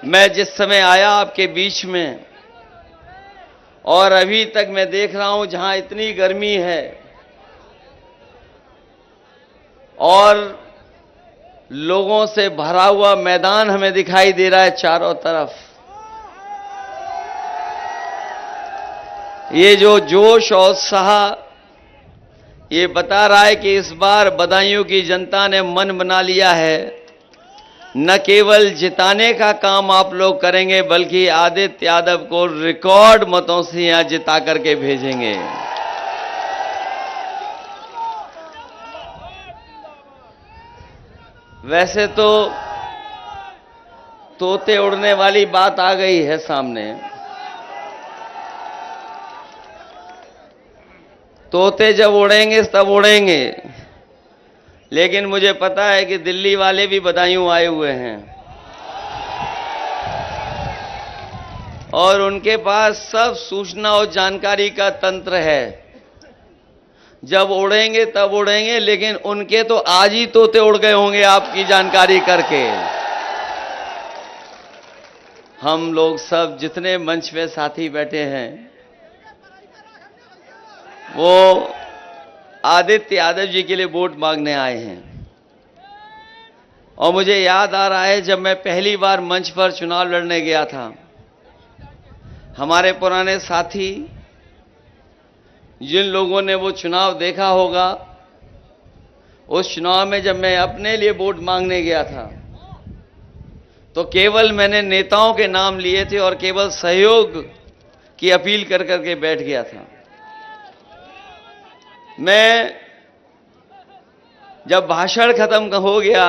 मैं जिस समय आया आपके बीच में और अभी तक मैं देख रहा हूं जहां इतनी गर्मी है और लोगों से भरा हुआ मैदान हमें दिखाई दे रहा है चारों तरफ। ये जो जोश और उत्साह ये बता रहा है कि इस बार बदायूं की जनता ने मन बना लिया है। न केवल जिताने का काम आप लोग करेंगे बल्कि आदित्य यादव को रिकॉर्ड मतों से यहां जिता करके भेजेंगे। वैसे तो तोते उड़ने वाली बात आ गई है सामने। तोते जब उड़ेंगे तब उड़ेंगे, लेकिन मुझे पता है कि दिल्ली वाले भी बदायूं आए हुए हैं और उनके पास सब सूचना और जानकारी का तंत्र है। जब उड़ेंगे तब उड़ेंगे, लेकिन उनके तो आज ही तोते उड़ गए होंगे आपकी जानकारी करके। हम लोग सब जितने मंच पे साथी बैठे हैं वो आदित्य यादव जी के लिए वोट मांगने आए हैं। और मुझे याद आ रहा है जब मैं पहली बार मंच पर चुनाव लड़ने गया था, हमारे पुराने साथी जिन लोगों ने वो चुनाव देखा होगा, उस चुनाव में जब मैं अपने लिए वोट मांगने गया था तो केवल मैंने नेताओं के नाम लिए थे और केवल सहयोग की अपील कर करके बैठ गया था। मैं जब भाषण खत्म हो गया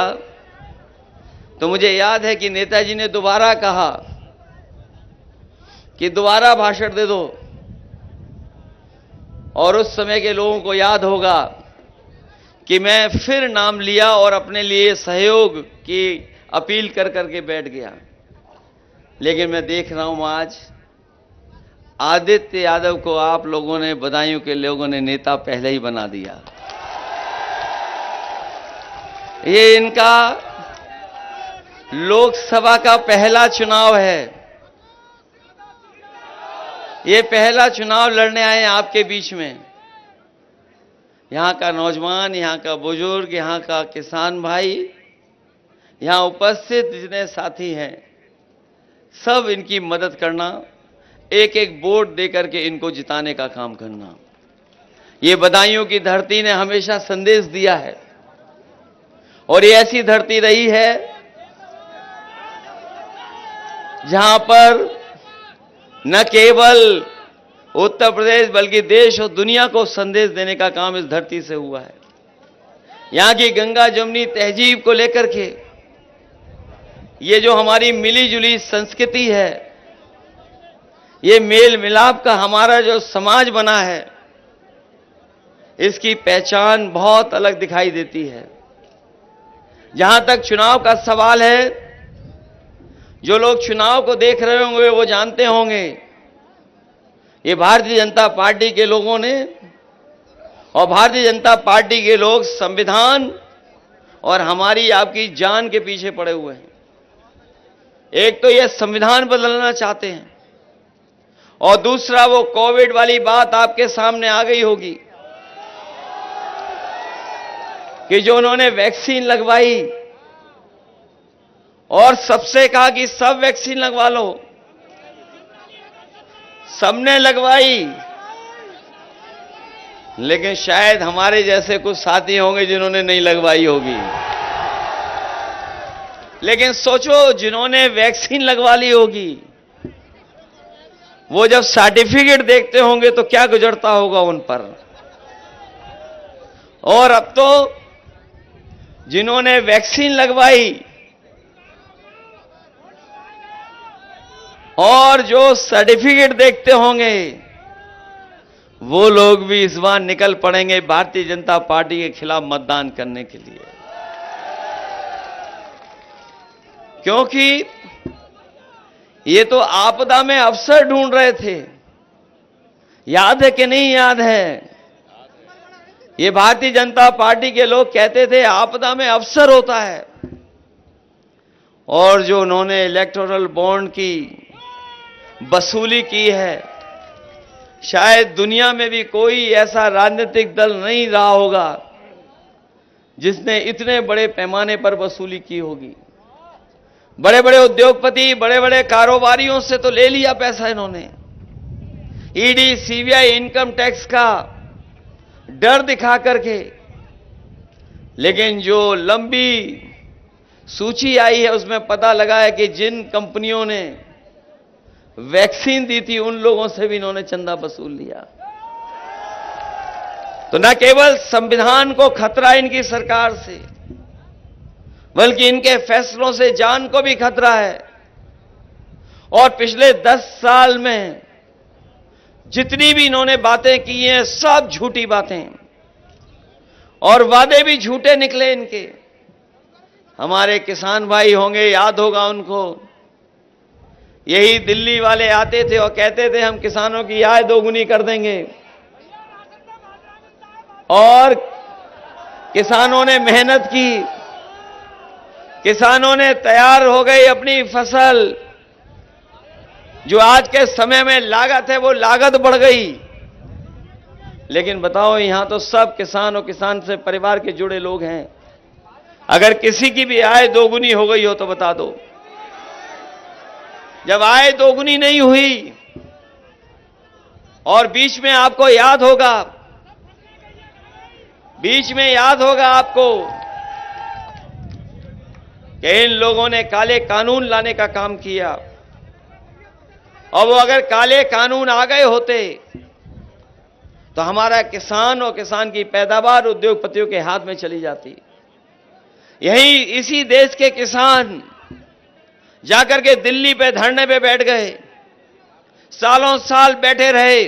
तो मुझे याद है कि नेताजी ने दोबारा कहा कि दोबारा भाषण दे दो, और उस समय के लोगों को याद होगा कि मैं फिर नाम लिया और अपने लिए सहयोग की अपील कर करके बैठ गया। लेकिन मैं देख रहा हूं आज आदित्य यादव को आप लोगों ने, बदायूं के लोगों ने नेता पहले ही बना दिया। ये इनका लोकसभा का पहला चुनाव है। ये पहला चुनाव लड़ने आए हैं आपके बीच में। यहां का नौजवान, यहां का बुजुर्ग, यहां का किसान भाई, यहां उपस्थित जितने साथी हैं, सब इनकी मदद करना, एक एक वोट देकर के इनको जिताने का काम करना। ये बदायूं की धरती ने हमेशा संदेश दिया है और ये ऐसी धरती रही है जहां पर न केवल उत्तर प्रदेश बल्कि देश और दुनिया को संदेश देने का काम इस धरती से हुआ है। यहां की गंगा जमुनी तहजीब को लेकर के ये जो हमारी मिली जुली संस्कृति है, ये मेल मिलाप का हमारा जो समाज बना है, इसकी पहचान बहुत अलग दिखाई देती है। जहां तक चुनाव का सवाल है, जो लोग चुनाव को देख रहे होंगे वो जानते होंगे ये भारतीय जनता पार्टी के लोगों ने और भारतीय जनता पार्टी के लोग संविधान और हमारी आपकी जान के पीछे पड़े हुए हैं। एक तो ये संविधान बदलना चाहते हैं और दूसरा वो कोविड वाली बात आपके सामने आ गई होगी कि जो उन्होंने वैक्सीन लगवाई और सबसे कहा कि सब वैक्सीन लगवा लो, सबने लगवाई, लेकिन शायद हमारे जैसे कुछ साथी होंगे जिन्होंने नहीं लगवाई होगी। लेकिन सोचो, जिन्होंने वैक्सीन लगवा ली होगी वो जब सर्टिफिकेट देखते होंगे तो क्या गुजरता होगा उन पर। और अब तो जिन्होंने वैक्सीन लगवाई और जो सर्टिफिकेट देखते होंगे वो लोग भी इस बार निकल पड़ेंगे भारतीय जनता पार्टी के खिलाफ मतदान करने के लिए, क्योंकि ये तो आपदा में अवसर ढूंढ रहे थे। याद है कि नहीं याद है? ये भारतीय जनता पार्टी के लोग कहते थे आपदा में अवसर होता है, और जो उन्होंने इलेक्टोरल बॉन्ड की वसूली की है, शायद दुनिया में भी कोई ऐसा राजनीतिक दल नहीं रहा होगा जिसने इतने बड़े पैमाने पर वसूली की होगी। बड़े बड़े उद्योगपति, बड़े बड़े कारोबारियों से तो ले लिया पैसा इन्होंने। ईडी, सीबीआई, इनकम टैक्स का डर दिखा करके, लेकिन जो लंबी सूची आई है उसमें पता लगा है कि जिन कंपनियों ने वैक्सीन दी थी उन लोगों से भी इन्होंने चंदा वसूल लिया। तो न केवल संविधान को खतरा इनकी सरकार से, बल्कि इनके फैसलों से जान को भी खतरा है। और पिछले 10 साल में जितनी भी इन्होंने बातें की हैं सब झूठी बातें, और वादे भी झूठे निकले इनके। हमारे किसान भाई होंगे, याद होगा उनको, यही दिल्ली वाले आते थे और कहते थे हम किसानों की आय दोगुनी कर देंगे, और किसानों ने मेहनत की, किसानों ने तैयार हो गई अपनी फसल। जो आज के समय में लागत है वो लागत बढ़ गई। लेकिन बताओ, यहां तो सब किसान और किसान से परिवार के जुड़े लोग हैं। अगर किसी की भी आय दोगुनी हो गई हो तो बता दो। जब आय दोगुनी नहीं हुई, और बीच में आपको याद होगा, आपको कि इन लोगों ने काले कानून लाने का काम किया, और वो अगर काले कानून आ गए होते तो हमारा किसान और किसान की पैदावार उद्योगपतियों के हाथ में चली जाती। यही इसी देश के किसान जाकर के दिल्ली पे धरने पे बैठ गए, सालों साल बैठे रहे,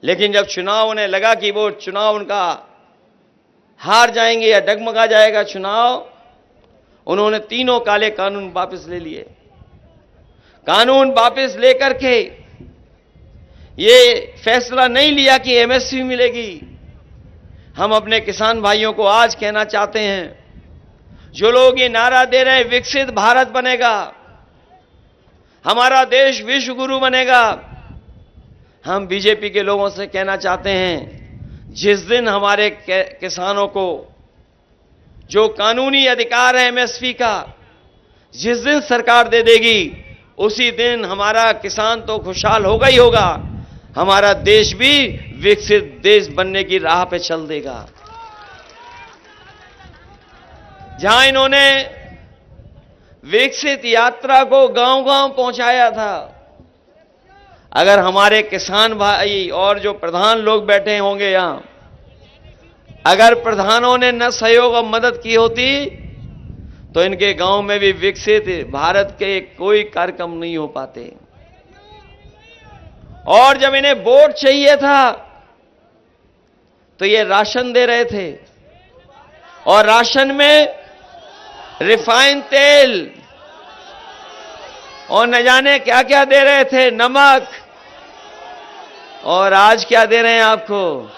लेकिन जब चुनाव उन्हें लगा कि वो चुनाव उनका हार जाएंगे या डगमगा जाएगा चुनाव, उन्होंने तीनों काले कानून वापस ले लिए। कानून वापस लेकर के ये फैसला नहीं लिया कि एमएसपी मिलेगी। हम अपने किसान भाइयों को आज कहना चाहते हैं, जो लोग ये नारा दे रहे हैं विकसित भारत बनेगा, हमारा देश विश्व गुरु बनेगा, हम बीजेपी के लोगों से कहना चाहते हैं, जिस दिन हमारे किसानों को जो कानूनी अधिकार है एमएसपी का, जिस दिन सरकार दे देगी, उसी दिन हमारा किसान तो खुशहाल होगा ही होगा, हमारा देश भी विकसित देश बनने की राह पे चल देगा। जहां इन्होंने विकसित यात्रा को गांव-गांव पहुंचाया था, अगर हमारे किसान भाई और जो प्रधान लोग बैठे होंगे यहां, अगर प्रधानों ने न सहयोग और मदद की होती तो इनके गांव में भी विकसित भारत के कोई कार्यक्रम नहीं हो पाते। और जब इन्हें वोट चाहिए था तो ये राशन दे रहे थे, और राशन में रिफाइन तेल और न जाने क्या क्या दे रहे थे, नमक। और आज क्या दे रहे हैं आपको?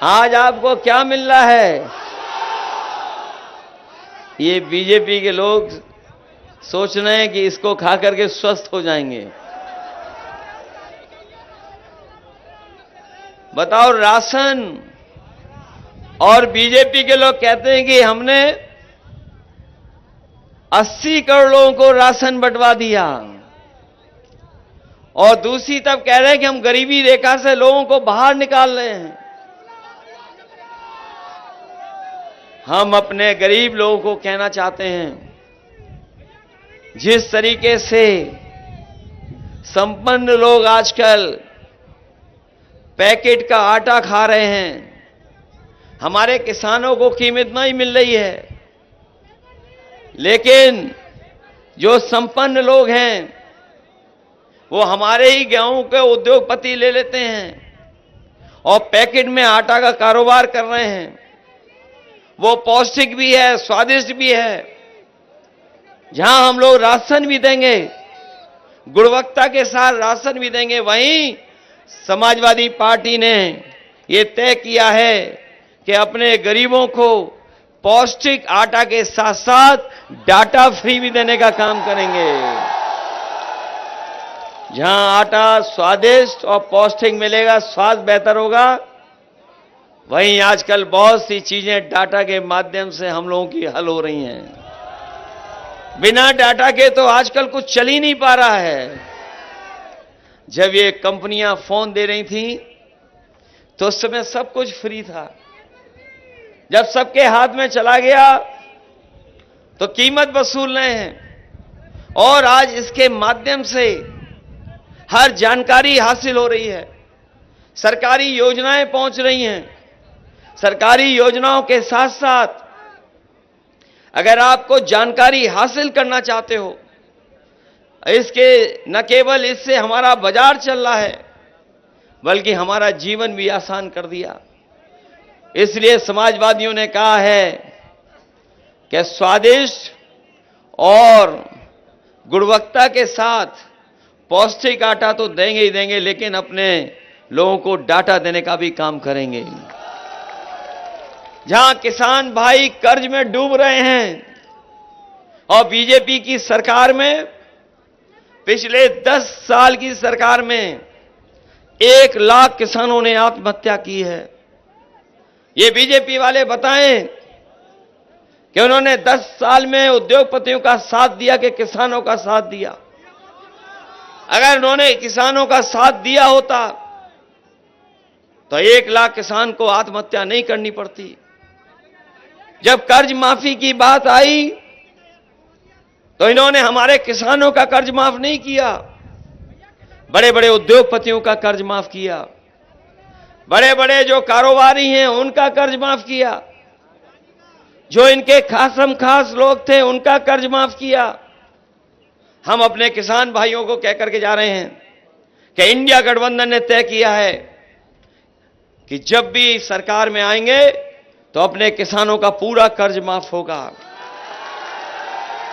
आज आपको क्या मिल रहा है? ये बीजेपी के लोग सोच रहे हैं कि इसको खा करके स्वस्थ हो जाएंगे। बताओ, राशन, और बीजेपी के लोग कहते हैं कि हमने 80 करोड़ लोगों को राशन बंटवा दिया, और दूसरी तरफ कह रहे हैं कि हम गरीबी रेखा से लोगों को बाहर निकाल रहे हैं। हम अपने गरीब लोगों को कहना चाहते हैं, जिस तरीके से संपन्न लोग आजकल पैकेट का आटा खा रहे हैं, हमारे किसानों को कीमत नहीं मिल रही है, लेकिन जो संपन्न लोग हैं वो हमारे ही गेहूं के उद्योगपति ले लेते हैं और पैकेट में आटा का कारोबार कर रहे हैं। वो पौष्टिक भी है, स्वादिष्ट भी है। जहां हम लोग राशन भी देंगे, गुणवत्ता के साथ राशन भी देंगे, वहीं समाजवादी पार्टी ने ये तय किया है कि अपने गरीबों को पौष्टिक आटा के साथ साथ डाटा फ्री भी देने का काम करेंगे। जहां आटा स्वादिष्ट और पौष्टिक मिलेगा, स्वाद बेहतर होगा, वहीं आजकल बहुत सी चीजें डाटा के माध्यम से हम लोगों की हल हो रही हैं। बिना डाटा के तो आजकल कुछ चल ही नहीं पा रहा है। जब ये कंपनियां फोन दे रही थी तो उस समय सब कुछ फ्री था। जब सबके हाथ में चला गया तो कीमत वसूल रहे हैं, और आज इसके माध्यम से हर जानकारी हासिल हो रही है, सरकारी योजनाएं पहुंच रही हैं। सरकारी योजनाओं के साथ साथ अगर आपको जानकारी हासिल करना चाहते हो, इसके न केवल इससे हमारा बाजार चल रहा है बल्कि हमारा जीवन भी आसान कर दिया। इसलिए समाजवादियों ने कहा है कि स्वादिष्ट और गुणवत्ता के साथ पौष्टिक आटा तो देंगे ही देंगे, लेकिन अपने लोगों को डाटा देने का भी काम करेंगे। जहां किसान भाई कर्ज में डूब रहे हैं और बीजेपी की सरकार में, पिछले 10 साल की सरकार में 1 लाख किसानों ने आत्महत्या की है। ये बीजेपी वाले बताएं कि उन्होंने 10 साल में उद्योगपतियों का साथ दिया कि किसानों का साथ दिया। अगर उन्होंने किसानों का साथ दिया होता तो 1 लाख किसान को आत्महत्या नहीं करनी पड़ती। जब कर्ज माफी की बात आई तो इन्होंने हमारे किसानों का कर्ज माफ नहीं किया, बड़े बड़े उद्योगपतियों का कर्ज माफ किया, बड़े बड़े जो कारोबारी हैं उनका कर्ज माफ किया, जो इनके खासम खास लोग थे उनका कर्ज माफ किया। हम अपने किसान भाइयों को कह करके जा रहे हैं कि इंडिया गठबंधन ने तय किया है कि जब भी सरकार में आएंगे तो अपने किसानों का पूरा कर्ज माफ होगा।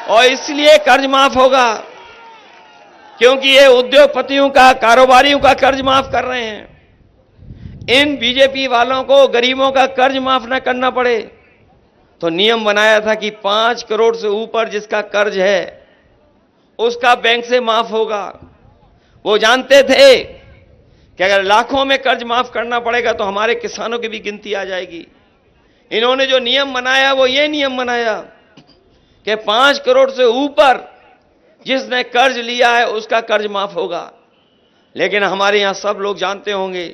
और इसलिए कर्ज माफ होगा क्योंकि ये उद्योगपतियों का, कारोबारियों का कर्ज माफ कर रहे हैं। इन बीजेपी वालों को गरीबों का कर्ज माफ न करना पड़े तो नियम बनाया था कि 5 करोड़ से ऊपर जिसका कर्ज है उसका बैंक से माफ होगा। वो जानते थे कि अगर लाखों में कर्ज माफ करना पड़ेगा तो हमारे किसानों की भी गिनती आ जाएगी। इन्होंने जो नियम बनाया वो ये नियम बनाया कि 5 करोड़ से ऊपर जिसने कर्ज लिया है उसका कर्ज माफ होगा। लेकिन हमारे यहां सब लोग जानते होंगे,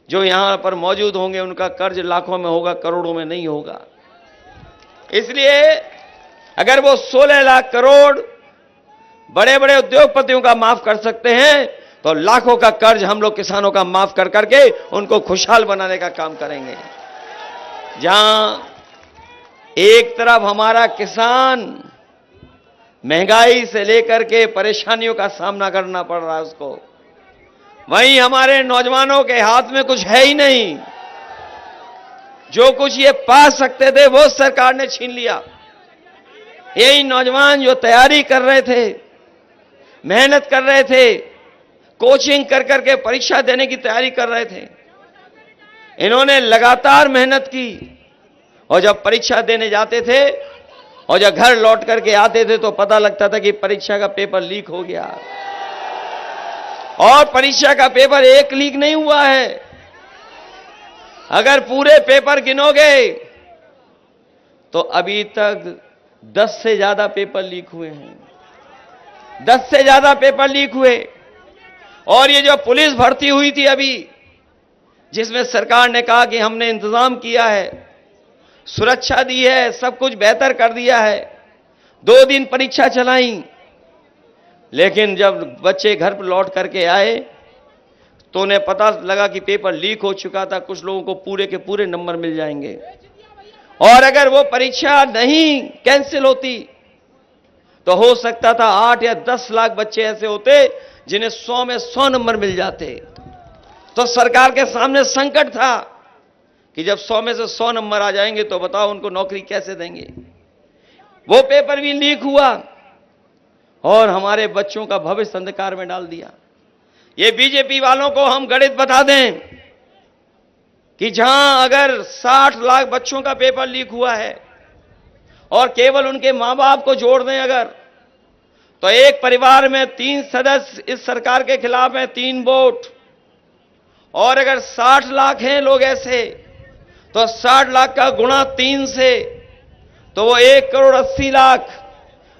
जो यहां पर मौजूद होंगे, उनका कर्ज लाखों में होगा, करोड़ों में नहीं होगा। इसलिए अगर वो 16 लाख करोड़ बड़े बड़े उद्योगपतियों का माफ कर सकते हैं तो लाखों का कर्ज हम लोग किसानों का माफ कर करके उनको खुशहाल बनाने का काम करेंगे। जहां एक तरफ हमारा किसान महंगाई से लेकर के परेशानियों का सामना करना पड़ रहा है उसको, वहीं हमारे नौजवानों के हाथ में कुछ है ही नहीं। जो कुछ ये पा सकते थे वो सरकार ने छीन लिया। यही नौजवान जो तैयारी कर रहे थे, मेहनत कर रहे थे, कोचिंग कर करके परीक्षा देने की तैयारी कर रहे थे, इन्होंने लगातार मेहनत की और जब परीक्षा देने जाते थे और जब घर लौट करके आते थे तो पता लगता था कि परीक्षा का पेपर लीक हो गया। और परीक्षा का पेपर एक लीक नहीं हुआ है, अगर पूरे पेपर गिनोगे तो अभी तक 10 से ज्यादा पेपर लीक हुए हैं। 10 से ज्यादा पेपर लीक हुए। और ये जो पुलिस भर्ती हुई थी अभी, जिसमें सरकार ने कहा कि हमने इंतजाम किया है, सुरक्षा दी है, सब कुछ बेहतर कर दिया है, 2 दिन परीक्षा चलाई, लेकिन जब बच्चे घर पर लौट करके आए तो उन्हें पता लगा कि पेपर लीक हो चुका था। कुछ लोगों को पूरे के पूरे नंबर मिल जाएंगे, और अगर वो परीक्षा नहीं कैंसिल होती तो हो सकता था 8 या 10 लाख बच्चे ऐसे होते जिन्हें 100 में 100 नंबर मिल जाते। तो सरकार के सामने संकट था कि जब 100 में से 100 नंबर आ जाएंगे तो बताओ उनको नौकरी कैसे देंगे। वो पेपर भी लीक हुआ और हमारे बच्चों का भविष्य अंधकार में डाल दिया। ये बीजेपी वालों को हम गणित बता दें कि जहां अगर 60 लाख बच्चों का पेपर लीक हुआ है और केवल उनके मां बाप को जोड़ दें अगर, तो एक परिवार में 3 सदस्य इस सरकार के खिलाफ हैं, 3 वोट। और अगर 60 लाख हैं लोग ऐसे, तो 60 लाख का गुणा 3 से, तो वो 1 करोड़ 80 लाख।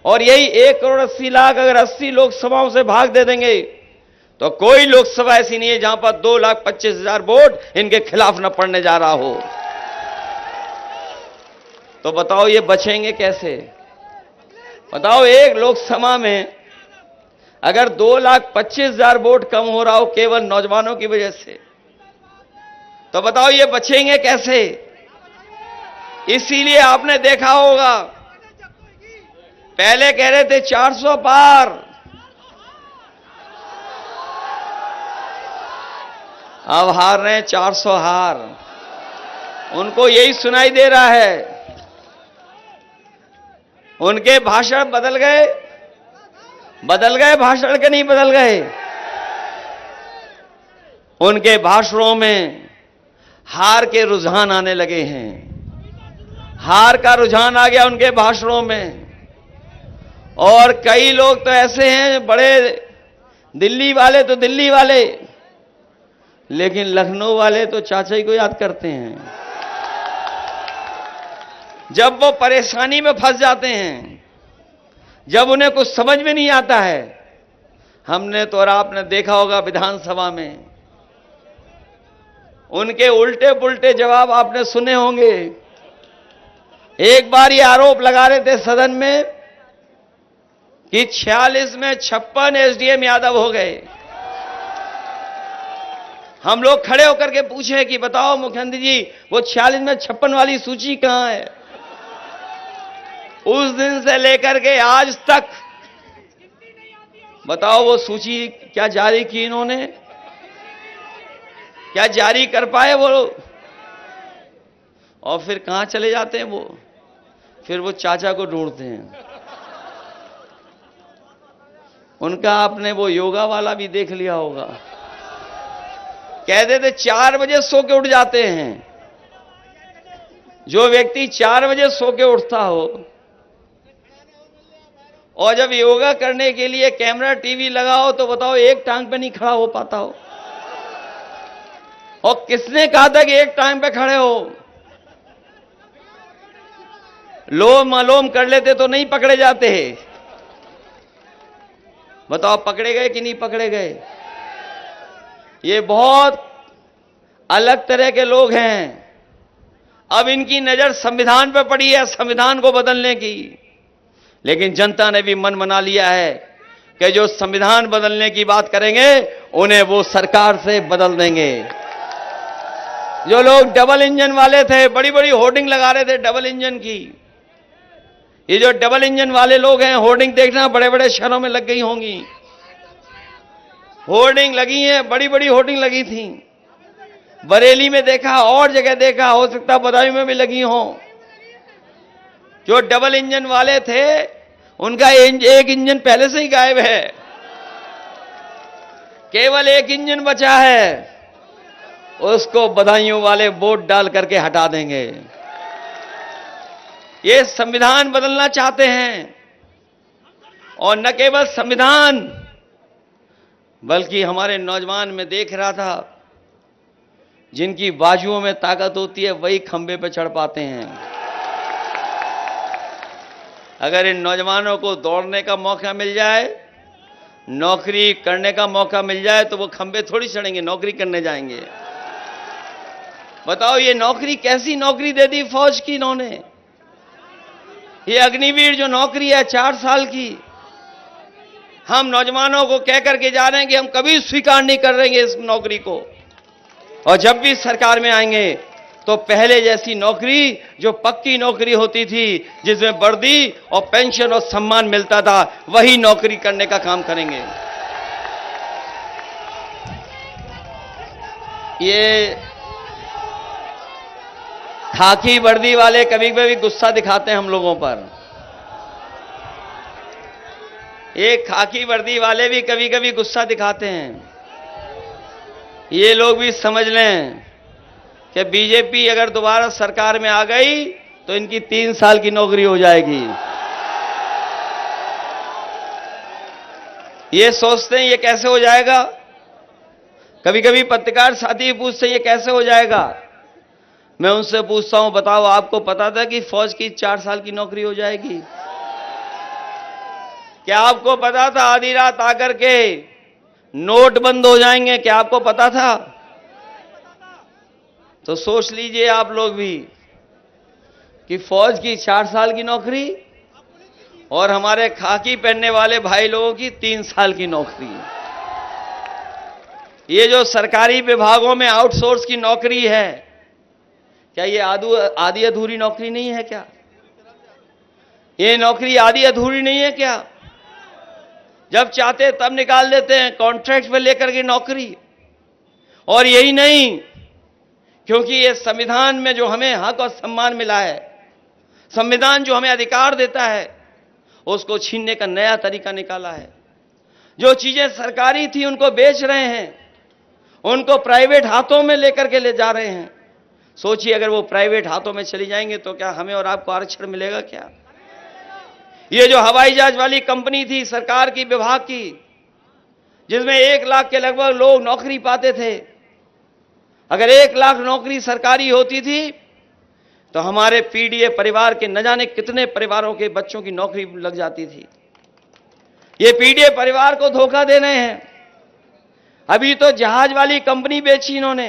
और यही 1 करोड़ 80 लाख अगर 80 लोकसभाओं से भाग दे देंगे, तो कोई लोकसभा ऐसी नहीं है जहां पर 2,25,000 वोट इनके खिलाफ न पड़ने जा रहा हो। तो बताओ ये बचेंगे कैसे? बताओ, एक लोकसभा में अगर 2,25,000 वोट कम हो रहा हो केवल नौजवानों की वजह से, तो बताओ ये बचेंगे कैसे? इसीलिए आपने देखा होगा, पहले कह रहे थे 400 पार, अब हार रहे हैं 400 हार। उनको यही सुनाई दे रहा है। उनके भाषण बदल गए भाषण के नहीं बदल गए। उनके भाषणों में हार के रुझान आने लगे हैं। हार का रुझान आ गया उनके भाषणों में। और कई लोग तो ऐसे हैं, बड़े दिल्ली वाले तो दिल्ली वाले, लेकिन लखनऊ वाले तो चाचा ही को याद करते हैं। जब वो परेशानी में फंस जाते हैं, जब उन्हें कुछ समझ में नहीं आता है, हमने तो और आपने देखा होगा विधानसभा में उनके उल्टे पुल्टे जवाब आपने सुने होंगे। एक बार ये आरोप लगा रहे थे सदन में कि 46 में 56 एसडीएम यादव हो गए। हम लोग खड़े होकर के पूछे कि बताओ मुख्यमंत्री जी, वो 46 में 56 वाली सूची कहां है? उस दिन से लेकर के आज तक बताओ वो सूची क्या जारी की इन्होंने? क्या जारी कर पाए वो? और फिर कहां चले जाते हैं वो? फिर वो चाचा को ढूंढते हैं। उनका आपने वो योगा वाला भी देख लिया होगा। कहते थे 4 बजे सो के उठ जाते हैं। जो व्यक्ति 4 बजे सो के उठता हो और जब योगा करने के लिए कैमरा टीवी लगाओ, तो बताओ एक टांग पे नहीं खड़ा हो पाता हो। और किसने कहा था कि एक टांग पे खड़े हो? लोम अलोम कर लेते तो नहीं पकड़े जाते। बताओ पकड़े गए कि नहीं पकड़े गए? ये बहुत अलग तरह के लोग हैं। अब इनकी नजर संविधान पर पड़ी है, संविधान को बदलने की। लेकिन जनता ने भी मन बना लिया है कि जो संविधान बदलने की बात करेंगे उन्हें वो सरकार से बदल देंगे। जो लोग डबल इंजन वाले थे, बड़ी बड़ी होर्डिंग लगा रहे थे डबल इंजन की, ये जो डबल इंजन वाले लोग हैं, होर्डिंग देखना बड़े बड़े शहरों में लग गई होंगी। होर्डिंग लगी हैं, बड़ी बड़ी होर्डिंग लगी थी। बरेली में देखा, और जगह देखा, हो सकता बदायूं में भी लगी हो। जो डबल इंजन वाले थे उनका एक इंजन पहले से ही गायब है, केवल एक इंजन बचा है। उसको बदायूं वाले वोट डाल करके हटा देंगे। ये संविधान बदलना चाहते हैं। और न केवल संविधान, बल्कि हमारे नौजवान में देख रहा था, जिनकी बाजुओं में ताकत होती है वही खंबे पर चढ़ पाते हैं। अगर इन नौजवानों को दौड़ने का मौका मिल जाए, नौकरी करने का मौका मिल जाए, तो वो खंबे थोड़ी चढ़ेंगे, नौकरी करने जाएंगे। बताओ ये नौकरी कैसी नौकरी दे दी फौज की इन्होंने? ये अग्निवीर जो नौकरी है 4 साल की, हम नौजवानों को कह करके जा रहे हैं कि हम कभी स्वीकार नहीं कर रहेंगे इस नौकरी को। और जब भी सरकार में आएंगे तो पहले जैसी नौकरी, जो पक्की नौकरी होती थी, जिसमें वर्दी और पेंशन और सम्मान मिलता था, वही नौकरी करने का काम करेंगे। ये खाकी वर्दी वाले कभी कभी गुस्सा दिखाते हैं हम लोगों पर। ये खाकी वर्दी वाले भी कभी कभी गुस्सा दिखाते हैं। ये लोग भी समझ लें कि बीजेपी अगर दोबारा सरकार में आ गई तो इनकी 3 साल की नौकरी हो जाएगी। ये सोचते हैं ये कैसे हो जाएगा। कभी कभी पत्रकार साथी पूछते हैं ये कैसे हो जाएगा। मैं उनसे पूछता हूं, बताओ आपको पता था कि फौज की 4 साल की नौकरी हो जाएगी? क्या आपको पता था आधी रात आकर के नोट बंद हो जाएंगे? क्या आपको पता था? तो सोच लीजिए आप लोग भी कि फौज की 4 साल की नौकरी और हमारे खाकी पहनने वाले भाई लोगों की 3 साल की नौकरी। ये जो सरकारी विभागों में आउटसोर्स की नौकरी है, क्या ये आधी अधूरी नौकरी नहीं है क्या? ये नौकरी आधी अधूरी नहीं है क्या? जब चाहते तब निकाल देते हैं कॉन्ट्रैक्ट पे लेकर के नौकरी। और यही नहीं, क्योंकि ये संविधान में जो हमें हक और सम्मान मिला है, संविधान जो हमें अधिकार देता है, उसको छीनने का नया तरीका निकाला है। जो चीजें सरकारी थी उनको बेच रहे हैं, उनको प्राइवेट हाथों में लेकर के ले जा रहे हैं। सोचिए अगर वो प्राइवेट हाथों में चली जाएंगे तो क्या हमें और आपको आरक्षण मिलेगा क्या? ये जो हवाई जहाज वाली कंपनी थी सरकार की, विभाग की, जिसमें 1 लाख के लगभग लोग नौकरी पाते थे, अगर 1 लाख नौकरी सरकारी होती थी तो हमारे पीडीए परिवार के न जाने कितने परिवारों के बच्चों की नौकरी लग जाती थी। ये पीडीए परिवार को धोखा दे रहे हैं। अभी तो जहाज वाली कंपनी बेची इन्होंने,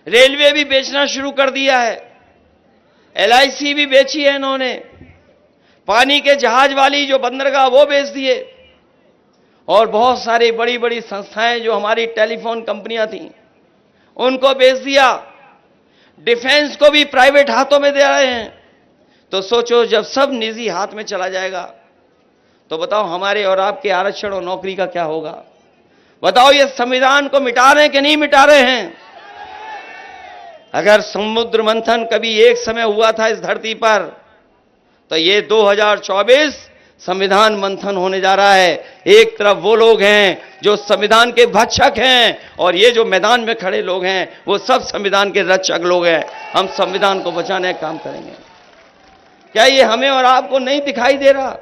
रेलवे भी बेचना शुरू कर दिया है, एलआईसी भी बेची है इन्होंने, पानी के जहाज वाली जो बंदरगाह वो बेच दिए, और बहुत सारी बड़ी बड़ी संस्थाएं जो हमारी टेलीफोन कंपनियां थीं उनको बेच दिया। डिफेंस को भी प्राइवेट हाथों में दे रहे हैं। तो सोचो जब सब निजी हाथ में चला जाएगा तो बताओ हमारे और आपके आरक्षण और नौकरी का क्या होगा? बताओ ये संविधान को मिटा रहे हैं कि नहीं मिटा रहे हैं? अगर समुद्र मंथन कभी एक समय हुआ था इस धरती पर, तो ये 2024 संविधान मंथन होने जा रहा है। एक तरफ वो लोग हैं जो संविधान के भक्षक हैं, और ये जो मैदान में खड़े लोग हैं वो सब संविधान के रक्षक लोग हैं। हम संविधान को बचाने का काम करेंगे। क्या ये हमें और आपको नहीं दिखाई दे रहा?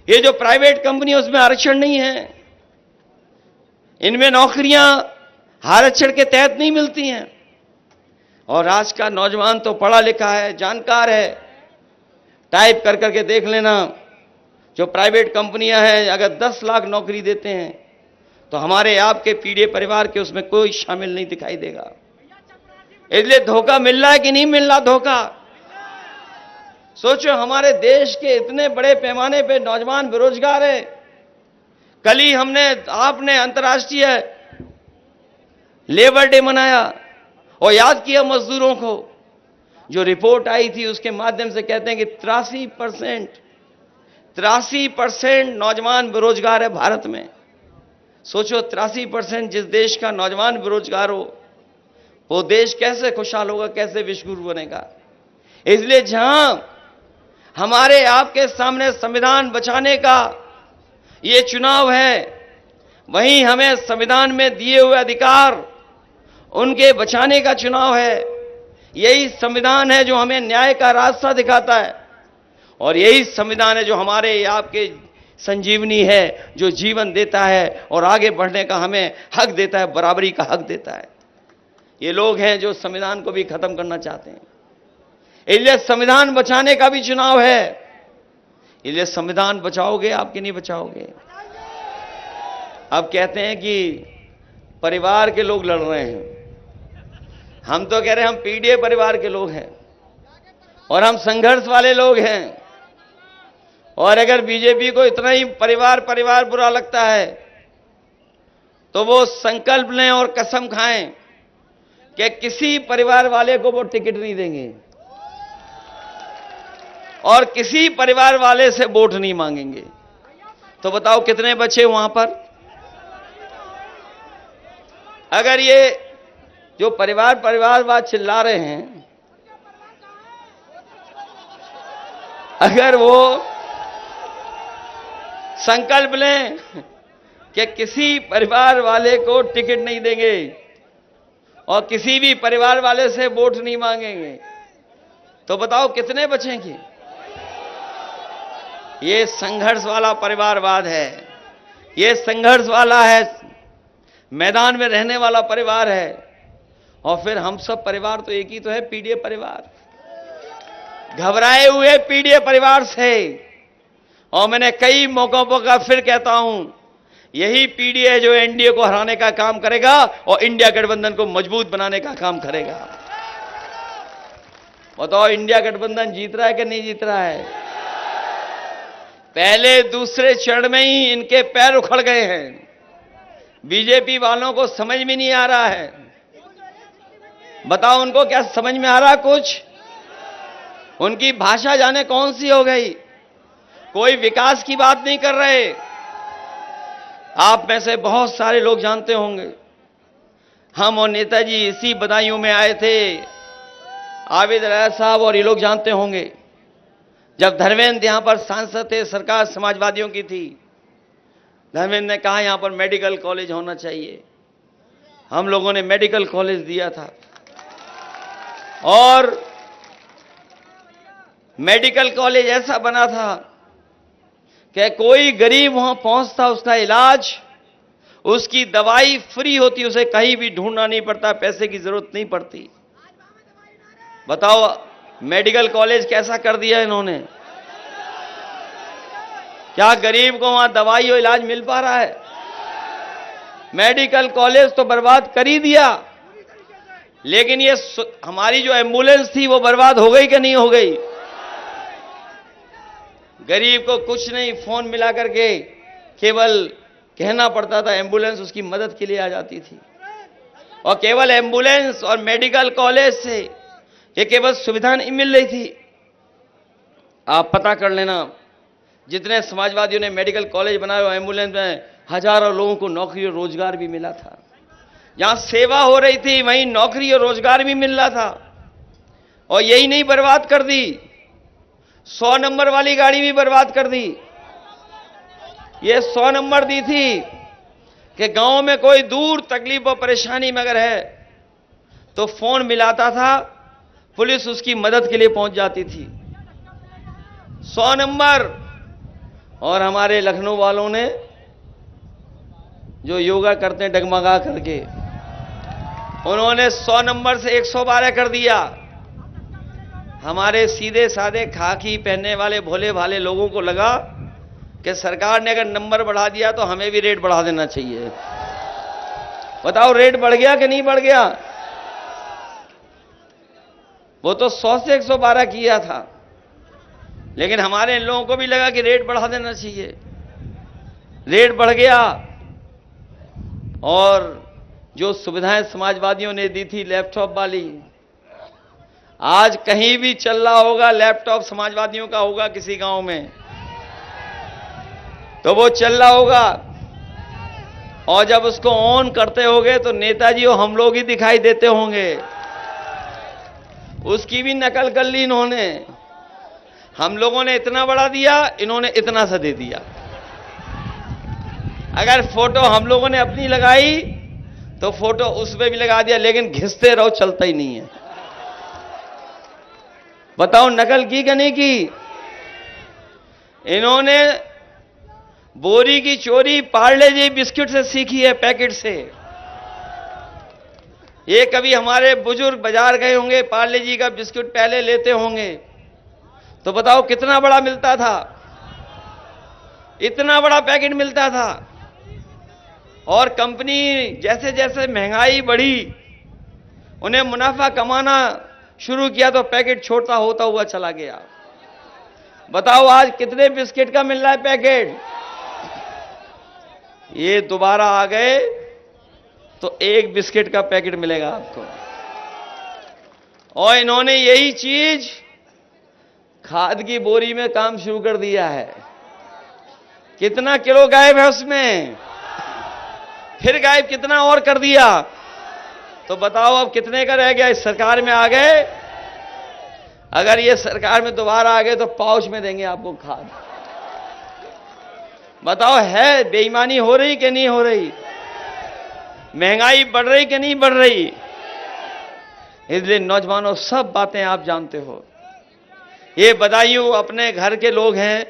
ये जो प्राइवेट कंपनी उसमें आरक्षण नहीं है, इनमें नौकरियां आरक्षण के तहत नहीं मिलती हैं। और आज का नौजवान तो पढ़ा लिखा है, जानकार है, टाइप कर करके देख लेना। जो प्राइवेट कंपनियां हैं अगर 10 लाख नौकरी देते हैं तो हमारे आपके पीडीए परिवार के उसमें कोई शामिल नहीं दिखाई देगा। इसलिए धोखा मिल रहा है कि नहीं मिल रहा? धोखा। सोचो हमारे देश के इतने बड़े पैमाने पे नौजवान बेरोजगार है। कल ही आपने अंतर्राष्ट्रीय लेबर डे मनाया और याद किया मजदूरों को। जो रिपोर्ट आई थी उसके माध्यम से कहते हैं कि 83% नौजवान बेरोजगार है भारत में। सोचो 83% जिस देश का नौजवान बेरोजगार हो वो देश कैसे खुशहाल होगा, कैसे विश्वगुरु बनेगा? इसलिए जहां हमारे आपके सामने संविधान बचाने का ये चुनाव है, वहीं हमें संविधान में दिए हुए अधिकार उनके बचाने का चुनाव है। यही संविधान है जो हमें न्याय का रास्ता दिखाता है, और यही संविधान है जो हमारे आपके संजीवनी है, जो जीवन देता है और आगे बढ़ने का हमें हक देता है, बराबरी का हक देता है। ये लोग हैं जो संविधान को भी खत्म करना चाहते हैं। इसलिए संविधान बचाने का भी चुनाव है। इसलिए संविधान बचाओगे आप कि नहीं बचाओगे? अब कहते हैं कि परिवार के लोग लड़ रहे हैं। हम तो कह रहे हैं हम पीडीए परिवार के लोग हैं और हम संघर्ष वाले लोग हैं। और अगर बीजेपी को इतना ही परिवार बुरा लगता है तो वो संकल्प लें और कसम खाएं कि किसी परिवार वाले को वो टिकट नहीं देंगे और किसी परिवार वाले से वोट नहीं मांगेंगे। तो बताओ कितने बचे वहां पर? अगर ये जो परिवारवाद चिल्ला रहे हैं, अगर वो संकल्प लें कि किसी परिवार वाले को टिकट नहीं देंगे और किसी भी परिवार वाले से वोट नहीं मांगेंगे, तो बताओ कितने बचेंगे? ये संघर्ष वाला परिवारवाद है, ये संघर्ष वाला है, मैदान में रहने वाला परिवार है। और फिर हम सब परिवार तो एक ही तो है, पीडीए परिवार, घबराए हुए पीडीए परिवार से। और मैंने कई मौकों पर फिर कहता हूं, यही पीडीए जो एनडीए को हराने का काम करेगा और इंडिया गठबंधन को मजबूत बनाने का काम करेगा। बताओ इंडिया गठबंधन जीत रहा है कि नहीं जीत रहा है? पहले दूसरे चरण में ही इनके पैर उखड़ गए हैं। बीजेपी वालों को समझ में नहीं आ रहा है। बताओ उनको क्या समझ में आ रहा कुछ? उनकी भाषा जाने कौन सी हो गई, कोई विकास की बात नहीं कर रहे। आप में से बहुत सारे लोग जानते होंगे, हम और नेताजी इसी बदायूं में आए थे, आबिद राय साहब और ये लोग जानते होंगे, जब धर्मेंद्र यहां पर सांसद थे, सरकार समाजवादियों की थी, धर्मेंद्र ने कहा यहां पर मेडिकल कॉलेज होना चाहिए। हम लोगों ने मेडिकल कॉलेज दिया था और मेडिकल कॉलेज ऐसा बना था कि कोई गरीब वहां पहुंचता, उसका इलाज, उसकी दवाई फ्री होती, उसे कहीं भी ढूंढना नहीं पड़ता, पैसे की जरूरत नहीं पड़ती। बताओ मेडिकल कॉलेज कैसा कर दिया इन्होंने? क्या गरीब को वहां दवाई और इलाज मिल पा रहा है? मेडिकल कॉलेज तो बर्बाद कर ही दिया, लेकिन ये हमारी जो एम्बुलेंस थी वो बर्बाद हो गई कि नहीं हो गई? गरीब को कुछ नहीं, फोन मिला करके केवल कहना पड़ता था, एम्बुलेंस उसकी मदद के लिए आ जाती थी। और केवल एम्बुलेंस और मेडिकल कॉलेज से ये केवल सुविधा नहीं मिल रही थी। आप पता कर लेना, जितने समाजवादियों ने मेडिकल कॉलेज बनाए और एम्बुलेंस में हजारों लोगों को नौकरी और रोजगार भी मिला था। जहां सेवा हो रही थी वहीं नौकरी और रोजगार भी मिल रहा था। और यही नहीं, बर्बाद कर दी, 100 नंबर वाली गाड़ी भी बर्बाद कर दी। ये 100 नंबर दी थी कि गांव में कोई दूर तकलीफ और परेशानी में अगर है तो फोन मिलाता था, पुलिस उसकी मदद के लिए पहुंच जाती थी। 100 नंबर। और हमारे लखनऊ वालों ने जो योगा करते हैं डगमगा करके, उन्होंने 100 नंबर से 112 कर दिया। हमारे सीधे साधे खाकी पहनने वाले भोले भाले लोगों को लगा कि सरकार ने अगर नंबर बढ़ा दिया तो हमें भी रेट बढ़ा देना चाहिए। बताओ रेट बढ़ गया कि नहीं बढ़ गया? वो तो 100 से 112 किया था, लेकिन हमारे इन लोगों को भी लगा कि रेट बढ़ा देना चाहिए। रेट बढ़ गया और जो सुविधाएं समाजवादियों ने दी थी लैपटॉप वाली, आज कहीं भी चल रहा होगा लैपटॉप समाजवादियों का होगा किसी गांव में तो वो चल रहा होगा। और जब उसको ऑन करते होंगे तो नेताजी और हम लोग ही दिखाई देते होंगे। उसकी भी नकल कर ली इन्होंने। हम लोगों ने इतना बड़ा दिया, इन्होंने इतना सा दे दिया। अगर फोटो हम लोगों ने अपनी लगाई तो फोटो उसमें भी लगा दिया, लेकिन घिसते रहो, चलता ही नहीं है। बताओ नकल की कि नहीं की? इन्होंने बोरी की चोरी पार्ले जी बिस्किट से सीखी है, पैकेट से। ये कभी हमारे बुजुर्ग बाजार गए होंगे, पार्ले जी का बिस्कुट पहले लेते होंगे, तो बताओ कितना बड़ा मिलता था? इतना बड़ा पैकेट मिलता था। और कंपनी जैसे जैसे महंगाई बढ़ी, उन्हें मुनाफा कमाना शुरू किया तो पैकेट छोटा होता हुआ चला गया। बताओ आज कितने बिस्किट का मिल रहा है पैकेट? ये दोबारा आ गए तो एक बिस्किट का पैकेट मिलेगा आपको। और इन्होंने यही चीज खाद की बोरी में काम शुरू कर दिया है। कितना किलो गायब है उसमें, फिर गायब कितना और कर दिया। तो बताओ अब कितने का रह गया? इस सरकार में आ गए, अगर ये सरकार में दोबारा आ गए तो पाउच में देंगे आपको खाद। बताओ है बेईमानी हो रही कि नहीं हो रही? महंगाई बढ़ रही कि नहीं बढ़ रही? इसलिए नौजवानों, सब बातें आप जानते हो। ये बदायूं अपने घर के लोग हैं,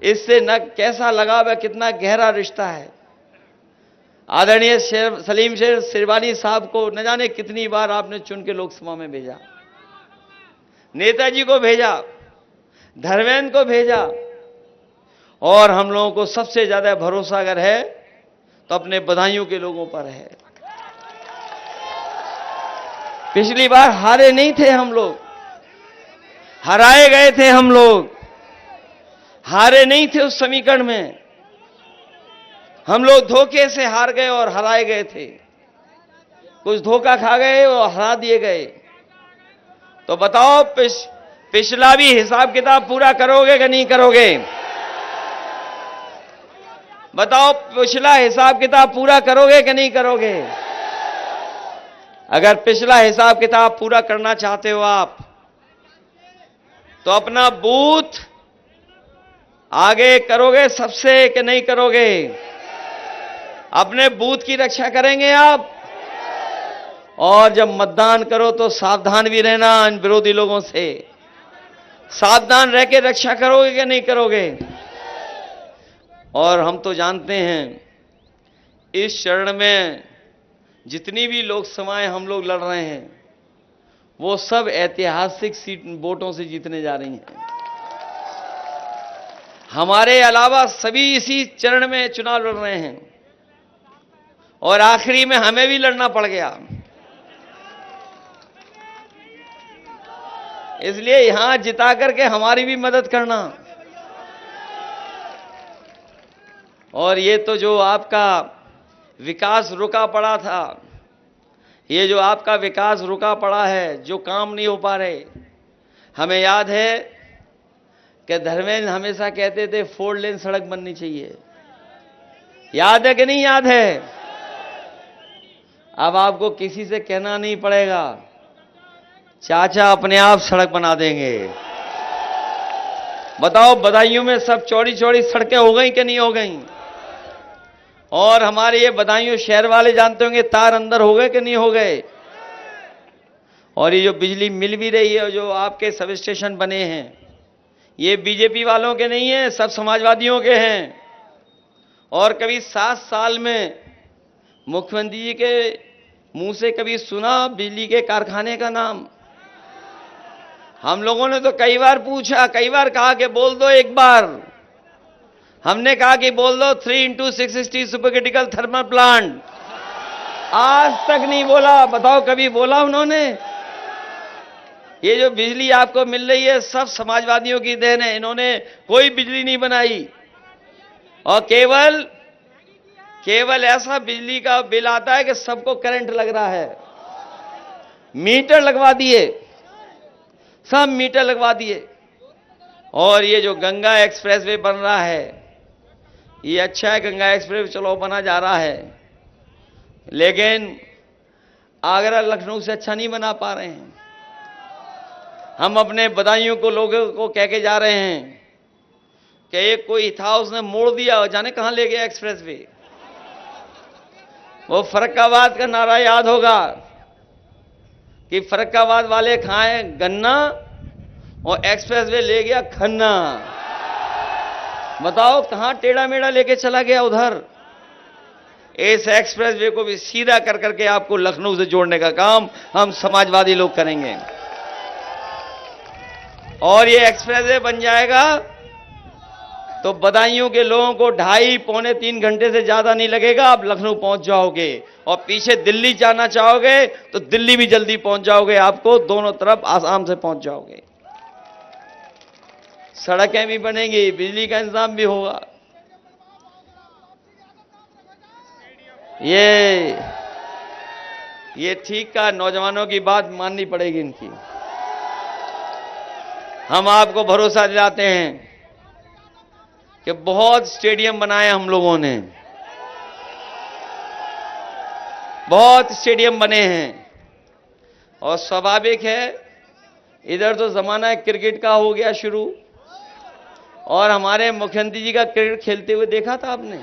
इससे न कैसा लगाव है, कितना गहरा रिश्ता है। आदरणीय सलीम शेर सिरवानी साहब को न जाने कितनी बार आपने चुन के लोकसभा में भेजा, नेताजी को भेजा, धर्मेंद्र को भेजा, और हम लोगों को सबसे ज्यादा भरोसा अगर है तो अपने बदायूं के लोगों पर है। पिछली बार हारे नहीं थे हम लोग, हराए गए थे हम लोग, हारे नहीं थे उस समीकरण में। हम लोग धोखे से हार गए और हराए गए थे, कुछ धोखा खा गए और हरा दिए गए। तो बताओ, पिछला भी हिसाब किताब पूरा करोगे कि नहीं करोगे? बताओ, पिछला हिसाब किताब पूरा करोगे कि नहीं करोगे? अगर पिछला हिसाब किताब पूरा करना चाहते हो आप, तो अपना बूथ आगे करोगे सबसे कि नहीं करोगे? अपने बूथ की रक्षा करेंगे आप, और जब मतदान करो तो सावधान भी रहना इन विरोधी लोगों से। सावधान रह के रक्षा करोगे कि नहीं करोगे? और हम तो जानते हैं, इस चरण में जितनी भी लोकसभाएं हम लोग लड़ रहे हैं, वो सब ऐतिहासिक सीट वोटों से जीतने जा रही हैं। हमारे अलावा सभी इसी चरण में चुनाव लड़ रहे हैं, और आखिरी में हमें भी लड़ना पड़ गया। इसलिए यहां जिता करके हमारी भी मदद करना। और ये तो जो आपका विकास रुका पड़ा था, ये जो आपका विकास रुका पड़ा है, जो काम नहीं हो पा रहे, हमें याद है कि धर्मेंद्र हमेशा कहते थे 4 लेन सड़क बननी चाहिए। याद है कि नहीं याद है? अब आपको किसी से कहना नहीं पड़ेगा, चाचा अपने आप सड़क बना देंगे। बताओ, बदायूं में सब चौड़ी चौड़ी सड़कें हो गई कि नहीं हो गई? और हमारे ये बदायूं शहर वाले जानते होंगे, तार अंदर हो गए कि नहीं हो गए? और ये जो बिजली मिल भी रही है, जो आपके सब स्टेशन बने हैं, ये बीजेपी वालों के नहीं है, सब समाजवादियों के हैं। और कभी 7 साल में मुख्यमंत्री जी के मुंह से कभी सुना बिजली के कारखाने का नाम? हम लोगों ने तो कई बार पूछा, कई बार कहा कि बोल दो एक बार। हमने कहा कि बोल दो 3x660 super critical thermal plant. आज तक नहीं बोला। बताओ, कभी बोला उन्होंने? ये जो बिजली आपको मिल रही है, सब समाजवादियों की देन है। इन्होंने कोई बिजली नहीं बनाई, और केवल ऐसा बिजली का बिल आता है कि सबको करंट लग रहा है। मीटर लगवा दिए, सब मीटर लगवा दिए। और ये जो गंगा एक्सप्रेसवे बन रहा है, ये अच्छा है, गंगा एक्सप्रेस चलो बना जा रहा है, लेकिन आगरा लखनऊ से अच्छा नहीं बना पा रहे हैं। हम अपने बदायूं को लोगों को कह के जा रहे हैं कि एक कोई था, उसने मोड़ दिया, जाने कहां ले गया एक्सप्रेसवे। वो फर्रुखाबाद का नारा याद होगा कि फर्रुखाबाद वाले खाएं गन्ना और एक्सप्रेसवे ले गया खन्ना। बताओ, कहां टेढ़ा मेढ़ा लेके चला गया उधर। इस एक्सप्रेसवे को भी सीधा कर करके आपको लखनऊ से जोड़ने का काम हम समाजवादी लोग करेंगे। और ये एक्सप्रेसवे बन जाएगा तो बदायूं के लोगों को 2.5-3 घंटे से ज्यादा नहीं लगेगा। आप लखनऊ पहुंच जाओगे, और पीछे दिल्ली जाना चाहोगे तो दिल्ली भी जल्दी पहुंच जाओगे। आपको दोनों तरफ आसाम से पहुंच जाओगे। सड़कें भी बनेंगी, बिजली का इंतजाम भी होगा। ये ठीक का नौजवानों की बात माननी पड़ेगी इनकी। हम आपको भरोसा दिलाते हैं कि बहुत स्टेडियम बनाए हम लोगों ने, बहुत स्टेडियम बने हैं। और स्वाभाविक है, इधर तो जमाना क्रिकेट का हो गया शुरू, और हमारे मुख्यमंत्री जी का क्रिकेट खेलते हुए देखा था आपने।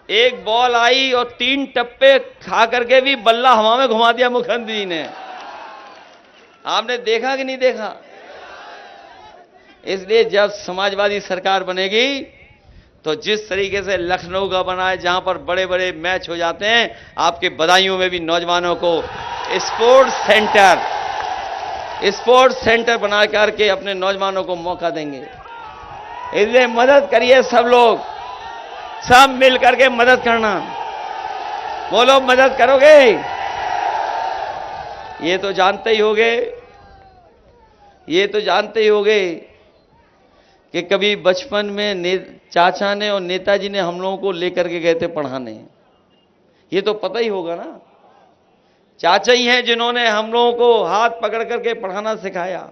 एक बॉल आई और 3 टप्पे खा करके भी बल्ला हवा में घुमा दिया मुख्यमंत्री जी ने। आपने देखा कि नहीं देखा? इसलिए जब समाजवादी सरकार बनेगी तो जिस तरीके से लखनऊ का बना है, जहां पर बड़े बड़े मैच हो जाते हैं, आपके बदायूं में भी नौजवानों को स्पोर्ट्स सेंटर बना करके अपने नौजवानों को मौका देंगे। इसलिए मदद करिए सब लोग, सब मिल करके मदद करना। बोलो मदद करोगे? ये तो जानते ही होगे कि कभी बचपन में चाचा ने और नेताजी ने हम लोगों को लेकर के गए थे पढ़ाने। ये तो पता ही होगा ना। चाचा ही हैं जिन्होंने हम लोगों को हाथ पकड़ करके पढ़ाना सिखाया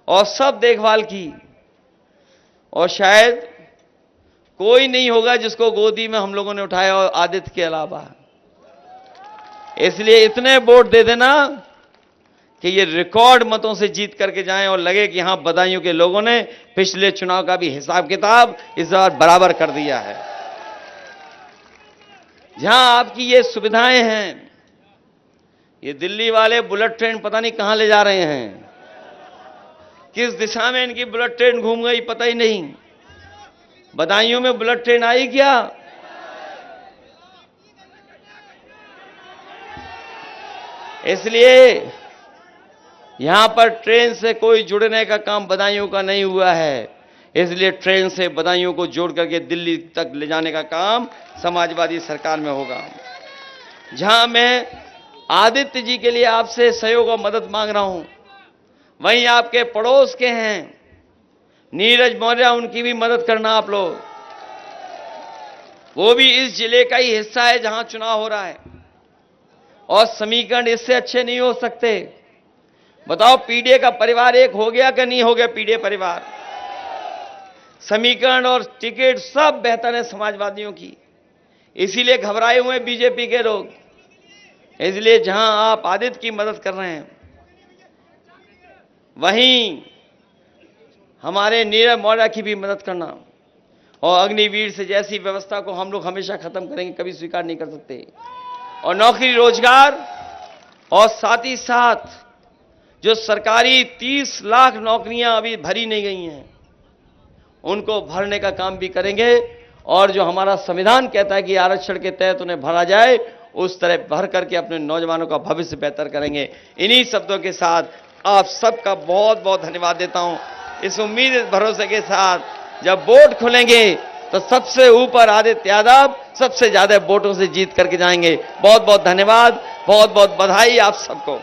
और सब देखभाल की। और शायद कोई नहीं होगा जिसको गोदी में हम लोगों ने उठाया और आदित्य के अलावा। इसलिए इतने वोट दे देना कि ये रिकॉर्ड मतों से जीत करके जाएं और लगे कि हां, बदायूं के लोगों ने पिछले चुनाव का भी हिसाब किताब इस बार बराबर कर दिया है। जहां आपकी ये सुविधाएं हैं, ये दिल्ली वाले बुलेट ट्रेन पता नहीं कहां ले जा रहे हैं, किस दिशा में इनकी बुलेट ट्रेन घूम गई पता ही नहीं। बदायूं में बुलेट ट्रेन आई क्या? इसलिए यहां पर ट्रेन से कोई जुड़ने का काम बदायूं का नहीं हुआ है। इसलिए ट्रेन से बदायूं को जोड़ करके दिल्ली तक ले जाने का काम समाजवादी सरकार में होगा। जहां मैं आदित्य जी के लिए आपसे सहयोग और मदद मांग रहा हूं, वहीं आपके पड़ोस के हैं नीरज मौर्य, उनकी भी मदद करना आप लोग। वो भी इस जिले का ही हिस्सा है जहां चुनाव हो रहा है और समीकरण इससे अच्छे नहीं हो सकते। बताओ, पीडीए का परिवार एक हो गया कि नहीं हो गया? पीडीए परिवार, समीकरण और टिकट सब बेहतर है समाजवादियों की। इसीलिए घबराए हुए बीजेपी के लोग। इसलिए जहां आप आदित्य की मदद कर रहे हैं, वहीं हमारे नीरज मौर्य की भी मदद करना। और अग्निवीर से जैसी व्यवस्था को हम लोग हमेशा खत्म करेंगे, कभी स्वीकार नहीं कर सकते। और नौकरी रोजगार और साथ ही साथ जो सरकारी 30 लाख नौकरियां अभी भरी नहीं गई हैं, उनको भरने का काम भी करेंगे। और जो हमारा संविधान कहता है कि आरक्षण के तहत उन्हें भरा जाए, उस तरह भर करके अपने नौजवानों का भविष्य बेहतर करेंगे। इन्हीं शब्दों के साथ आप सबका बहुत बहुत धन्यवाद देता हूं। इस उम्मीद, इस भरोसे के साथ जब वोट खुलेंगे तो सबसे ऊपर आदित्य यादव सबसे ज्यादा वोटों से जीत करके जाएंगे। बहुत बहुत धन्यवाद, बहुत बहुत बधाई आप सबको।